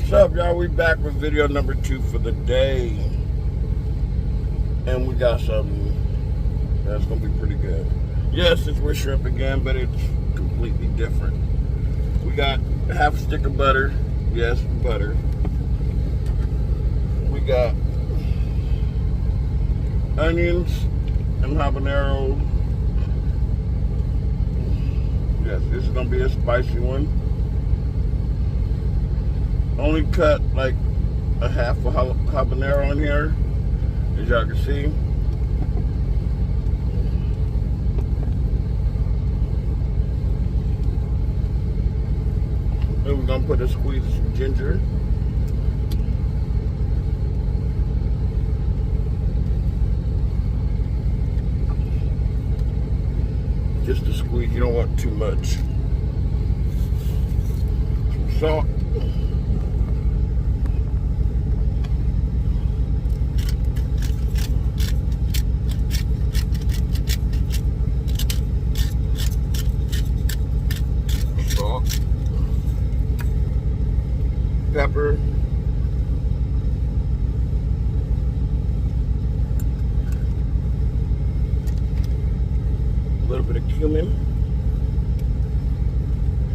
What's up, y'all? We back with video number 2 for the day. And we got something that's going to be pretty good. Yes, it's with shrimp again, but it's completely different. We got half a stick of butter. Yes, butter. We got onions and habanero. Yes, this is going to be a spicy one. Only cut like a half a habanero in here, as y'all can see. Then we're gonna put a squeeze of some ginger. Just a squeeze, you don't want too much. Some salt. Pepper, a little bit of cumin.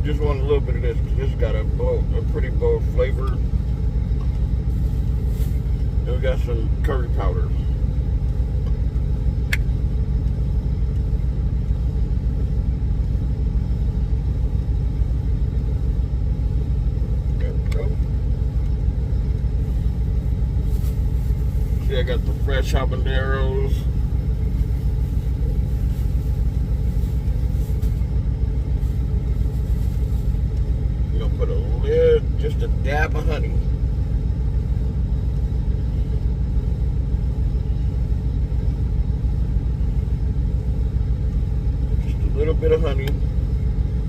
Just want a little bit of this because this got a pretty bold flavor. And we got some curry powder. I got the fresh habaneros. I'm gonna put just a dab of honey. Just a little bit of honey.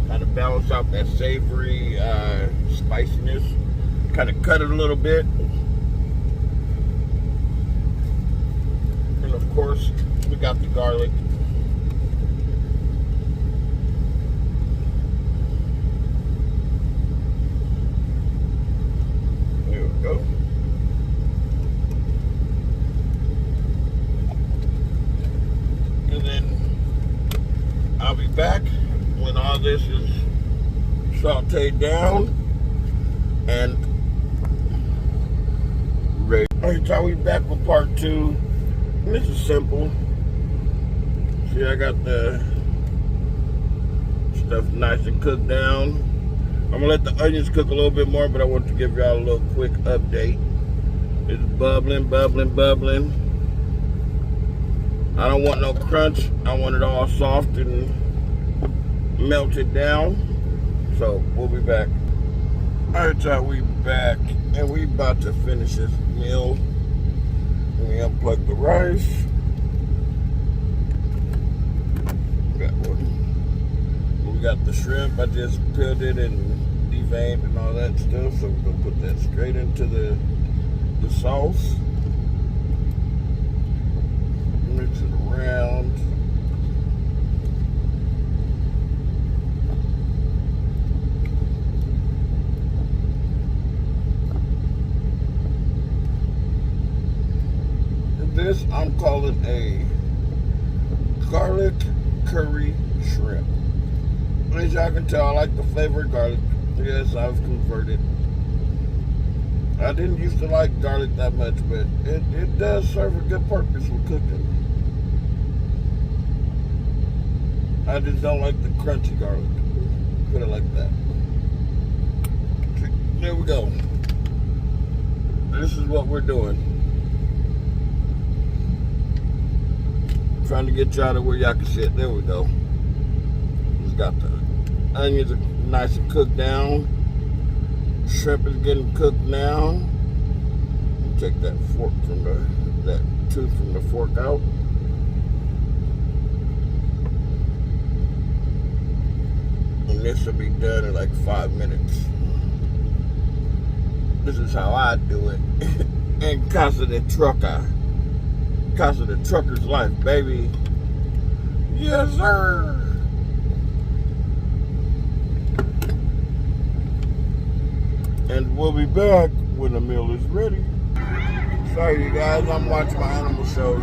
Kind of balance out that savory spiciness. Kind of cut it a little bit. Of course, we got the garlic. There we go. And then I'll be back when all this is sauteed down and ready. Alright, so we back with part 2. This is simple. See, I got the stuff nice and cooked down. I'm gonna let the onions cook a little bit more, but I want to give y'all a little quick update. It's bubbling, bubbling, bubbling. I don't want no crunch. I want it all soft and melted down. So we'll be back. All right, y'all, we back, and we about to finish this meal. We unplug the rice. We got the shrimp. I just peeled it and deveined and all that stuff. So we're gonna put that straight into the sauce. Mix it around. This I'm calling a garlic curry shrimp. As y'all can tell, I like the flavor of garlic. Yes, I've converted. I didn't used to like garlic that much, but it does serve a good purpose with cooking. I just don't like the crunchy garlic. Put it like that. There we go. This is what we're doing. Trying to get y'all to where y'all can sit. There we go. Just got the onions are nice and cooked down. Shrimp is getting cooked now. Take that fork from that tooth from the fork out. And this will be done in like 5 minutes. This is how I do it. In Casa de Trucker. Casa de Trucker's Life, baby. Yes, sir. And we'll be back when the meal is ready. Sorry, you guys, I'm watching my animal shows.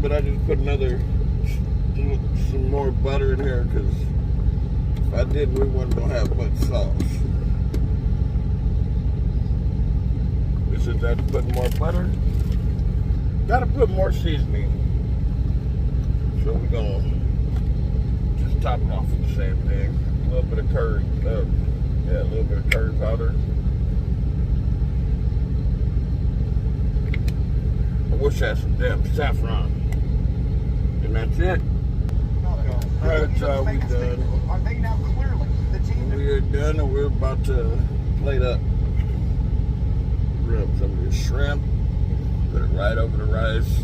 But I just put some more butter in here because if I didn't, we wouldn't gonna have much sauce. This is that putting more butter. Gotta put more seasoning. So we're gonna just top it off with the same thing. A little bit of curry, a little bit of curry powder. I wish I had some damn saffron. And that's it. Alright, so we done. We are done and we're about to plate up. Rub some of this shrimp. Put it right over the rice.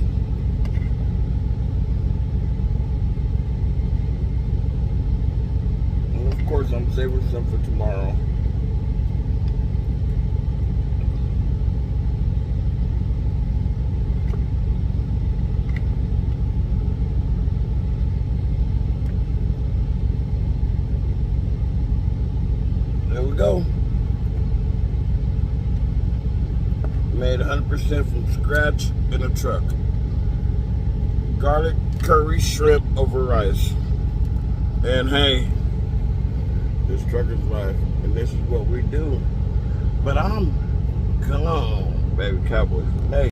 And of course I'm saving some for tomorrow. There we go. Made 100% from scratch in a truck. Garlic curry shrimp over rice. And hey, this trucker's life, and this is what we do. But I'm gone, baby cowboys. Hey.